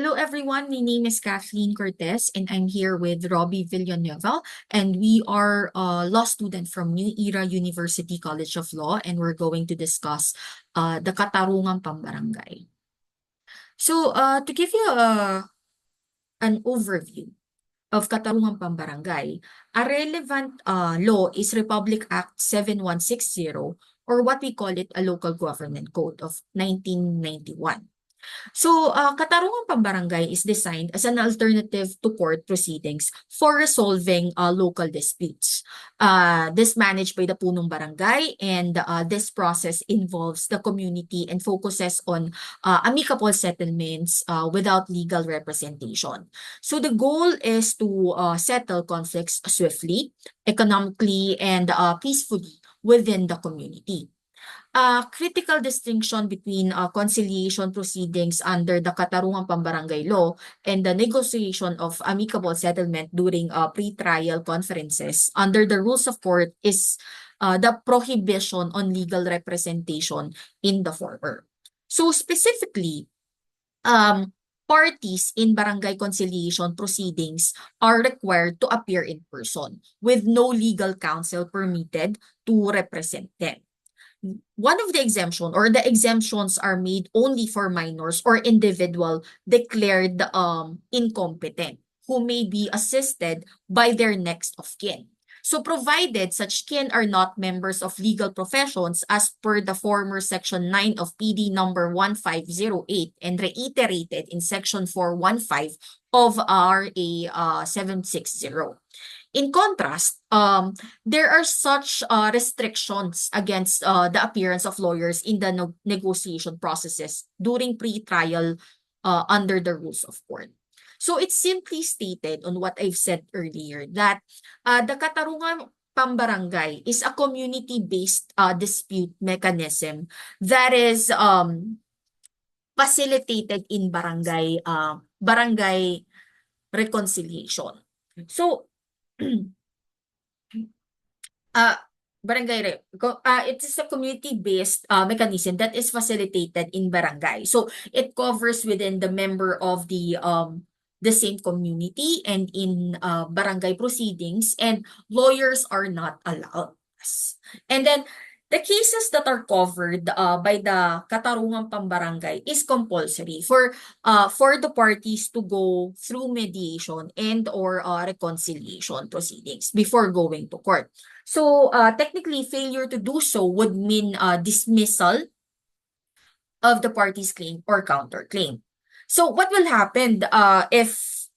Hello everyone, my name is Kathleen Cortez and I'm here with Robbie Villanueva and we are a law student from New Era University College of Law and we're going to discuss the Katarungang Pambarangay. So to give you an overview of Katarungang Pambarangay, a relevant law is Republic Act 7160 or what we call it a Local Government Code of 1991. So, Katarungang Pambarangay is designed as an alternative to court proceedings for resolving local disputes. This managed by the punong barangay and this process involves the community and focuses on amicable settlements without legal representation. So the goal is to settle conflicts swiftly, economically, and peacefully within the community. Critical distinction between conciliation proceedings under the Katarungang Pambarangay Law and the negotiation of amicable settlement during pre-trial conferences under the rules of court is the prohibition on legal representation in the former. So specifically, parties in barangay conciliation proceedings are required to appear in person with no legal counsel permitted to represent them. One of the exemption or the exemptions are made only for minors or individual declared incompetent who may be assisted by their next of kin. So provided such kin are not members of legal professions as per the former section 9 of PD number 1508 and reiterated in section 415 of RA 760. In contrast, there are such restrictions against the appearance of lawyers in the negotiation processes during pre-trial under the rules of court. So it's simply stated on what I've said earlier that the Katarungan Pambarangay is a community-based dispute mechanism that is facilitated in barangay reconciliation. So it is a community-based mechanism that is facilitated in barangay. So it covers within the member of the same community and in barangay proceedings, and lawyers are not allowed. And then the cases that are covered by the Katarungang Pambarangay is compulsory for the parties to go through mediation and or reconciliation proceedings before going to court. So technically, failure to do so would mean dismissal of the party's claim or counterclaim. So what will happen if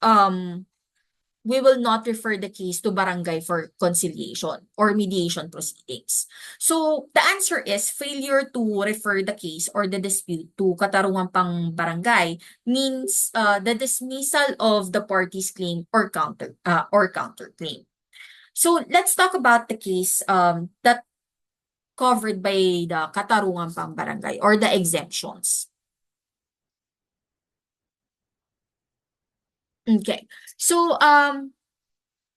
we will not refer the case to barangay for conciliation or mediation proceedings? So the answer is failure to refer the case or the dispute to Katarungan Pambarangay means the dismissal of the party's claim or counterclaim. So let's talk about the case that covered by the Katarungan Pambarangay or the exemptions. Okay. So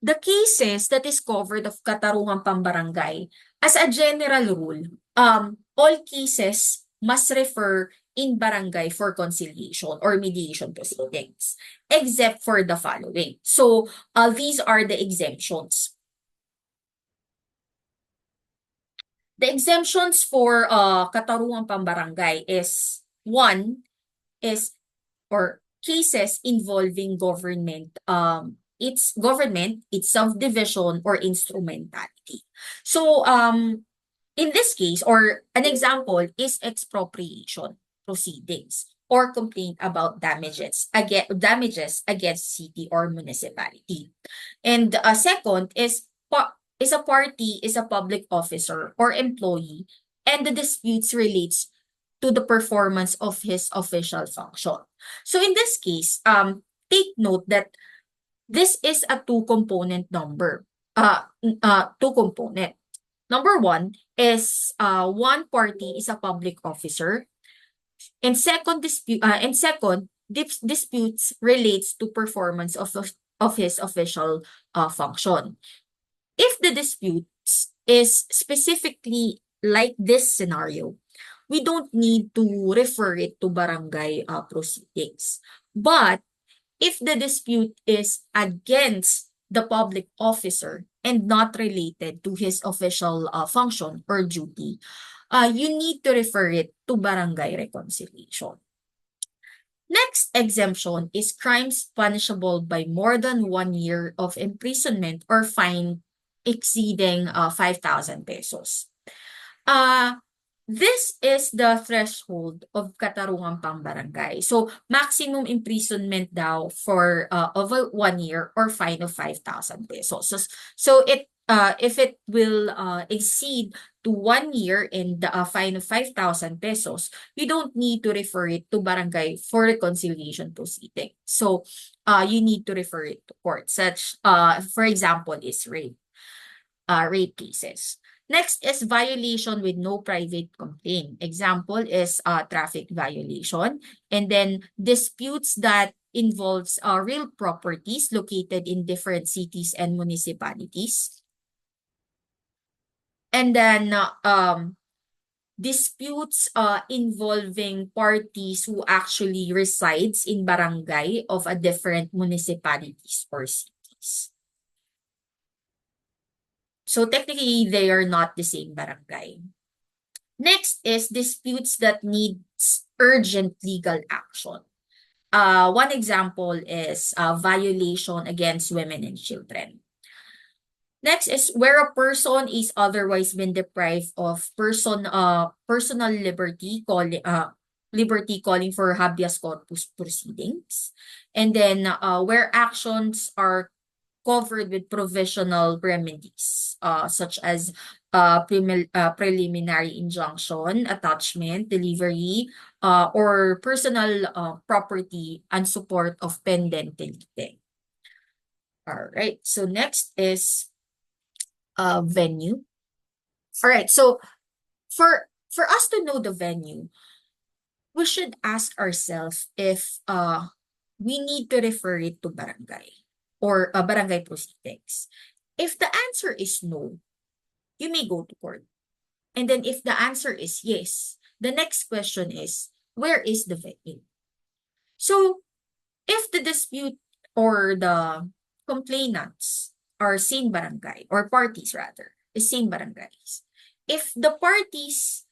the cases that is covered of Katarungan Pambarangay, as a general rule, all cases must refer in barangay for conciliation or mediation proceedings, except for the following. So these are the exemptions. The exemptions for Katarungang Pambarangay is one is or cases involving government, its subdivision or instrumentality. So in this case, or an example is expropriation proceedings or complaint about damages against city or municipality. And second is a party is a public officer or employee and the disputes relates to the performance of his official function. So in this case, take note that this is a two-component number. Two-component. Number one is one party is a public officer, and disputes relates to performance of his official function. If the disputes is specifically like this scenario, we don't need to refer it to barangay proceedings. But if the dispute is against the public officer and not related to his official function or duty, you need to refer it to barangay reconciliation. Next exemption is crimes punishable by more than 1 year of imprisonment or fine exceeding 5,000 pesos. Uh, this is the threshold of Katarungang Pambarangay. So, maximum imprisonment daw for over 1 year or fine of 5,000 pesos. So if it will exceed to 1 year and a fine of 5,000 pesos, you don't need to refer it to barangay for reconciliation proceeding. So, you need to refer it to court. Such, for example, is rape cases. Next is violation with no private complaint. Example is traffic violation. And then disputes that involves real properties located in different cities and municipalities. And then disputes involving parties who actually resides in barangay of a different municipalities or cities. So technically, they are not the same barangay. Next is disputes that needs urgent legal action. One example is violation against women and children. Next is where a person is otherwise been deprived of personal liberty calling for habeas corpus proceedings. And then where actions are covered with provisional remedies, such as preliminary injunction, attachment, delivery, or personal property and support of pendent delicte. All right, so next is venue. All right, so for us to know the venue, we should ask ourselves if we need to refer it to barangay or barangay proceedings. If the answer is no, you may go to court. And then if the answer is yes, the next question is, where is the venue? So if the dispute or the complainants are same barangay, or parties rather, is same barangays. If the parties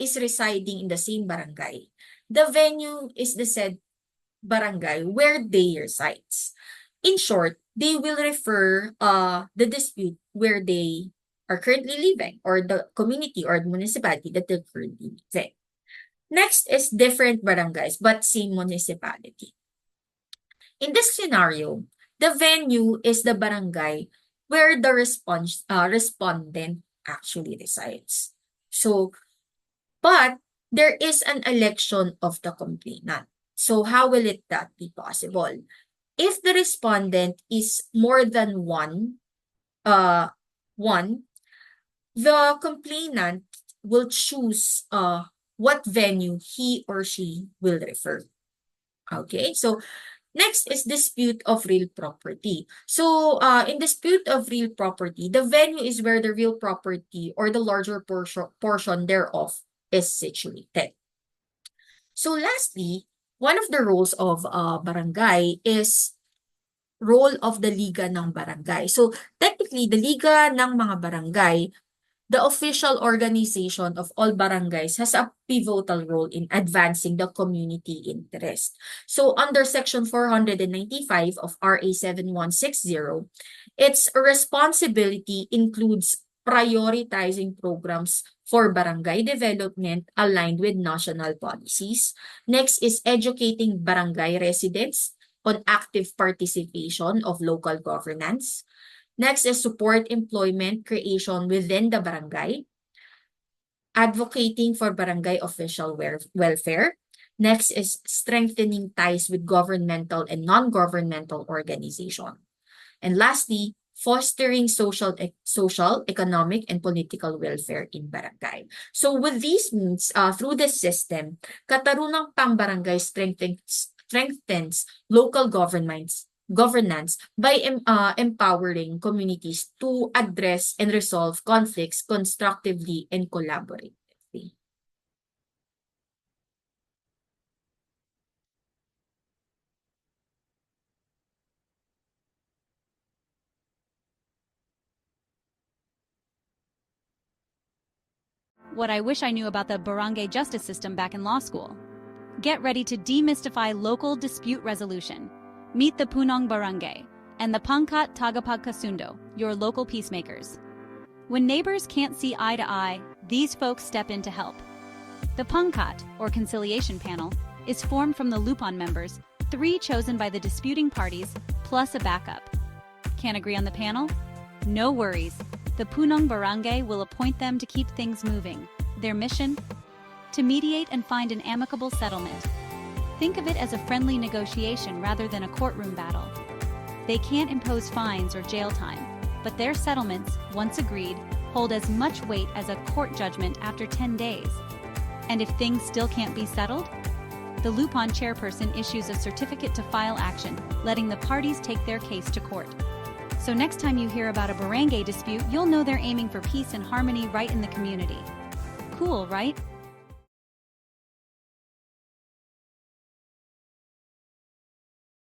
is residing in the same barangay, the venue is the said barangay where they resides. In short, they will refer the dispute where they are currently living, or the community or the municipality that they're currently living. Next is different barangays but same municipality. In this scenario, the venue is the barangay where the respondent actually resides. So, but there is an election of the complainant. So how will that be possible? If the respondent is more than one, the complainant will choose what venue he or she will refer. Okay, so next is dispute of real property. So in dispute of real property, the venue is where the real property or the larger portion thereof is situated. So lastly, one of the roles of barangay is role of the Liga ng Barangay. So technically, the Liga ng mga barangay, the official organization of all barangays, has a pivotal role in advancing the community interest. So under Section 495 of RA 7160, its responsibility includes prioritizing programs for barangay development aligned with national policies. Next is educating barangay residents on active participation of local governance. Next is support employment creation within the barangay, advocating for barangay official welfare. Next is strengthening ties with governmental and non-governmental organizations. And lastly, fostering social, economic, and political welfare in barangay. So with these means, through this system, Katarungang Pambarangay strengthens local governance by empowering communities to address and resolve conflicts constructively and collaboratively. what I wish I knew about the barangay justice system back in law school. Get ready to demystify local dispute resolution. Meet the Punong Barangay and the Pangkat Tagapagkasundo, your local peacemakers. When neighbors can't see eye to eye, these folks step in to help. The Pangkat, or conciliation panel, is formed from the Lupon members, 3 chosen by the disputing parties, plus a backup. Can't agree on the panel? No worries. The Punong Barangay will appoint them to keep things moving. Their mission? To mediate and find an amicable settlement. Think of it as a friendly negotiation rather than a courtroom battle. They can't impose fines or jail time, but their settlements, once agreed, hold as much weight as a court judgment after 10 days. And if things still can't be settled? The Lupon chairperson issues a certificate to file action, letting the parties take their case to court. So next time you hear about a barangay dispute, you'll know they're aiming for peace and harmony right in the community. Cool, right?